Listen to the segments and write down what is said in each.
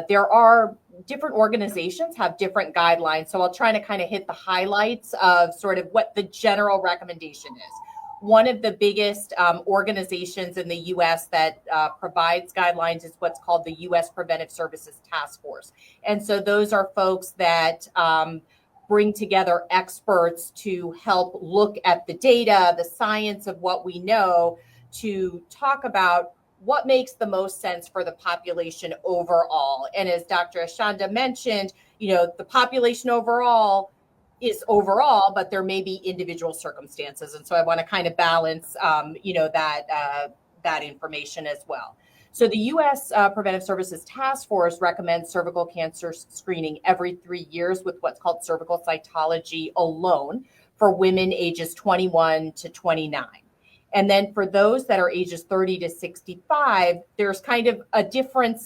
There are different organizations have different guidelines. So I'll try to kind of hit the highlights of sort of what the general recommendation is. One of the biggest organizations in the U.S. that provides guidelines is what's called the U.S. Preventive Services Task Force. And so those are folks that bring together experts to help look at the data, the science of what we know, to talk about what makes the most sense for the population overall. And as Dr. Ashanda mentioned, the population overall is overall, but there may be individual circumstances. And so I want to kind of balance, that information as well. So the U.S. Preventive Services Task Force recommends cervical cancer screening every 3 years with what's called cervical cytology alone for women ages 21 to 29. And then for those that are ages 30 to 65, there's kind of a different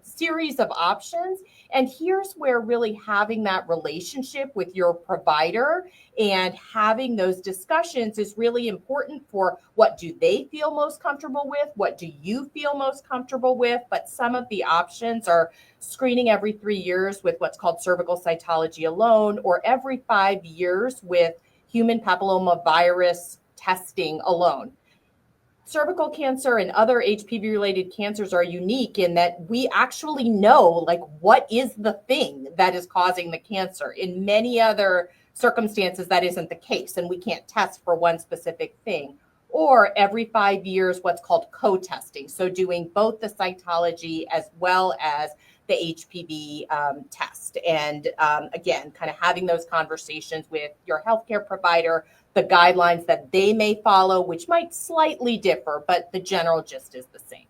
series of options. And here's where really having that relationship with your provider and having those discussions is really important for what do they feel most comfortable with? What do you feel most comfortable with? But some of the options are screening every 3 years with what's called cervical cytology alone, or every 5 years with human papillomavirus testing alone. Cervical cancer and other HPV-related cancers are unique in that we actually know, what is the thing that is causing the cancer. In many other circumstances, that isn't the case, and we can't test for one specific thing. Or every 5 years, what's called co-testing. So doing both the cytology as well as the HPV test. And again, kind of having those conversations with your healthcare provider, the guidelines that they may follow, which might slightly differ, but the general gist is the same.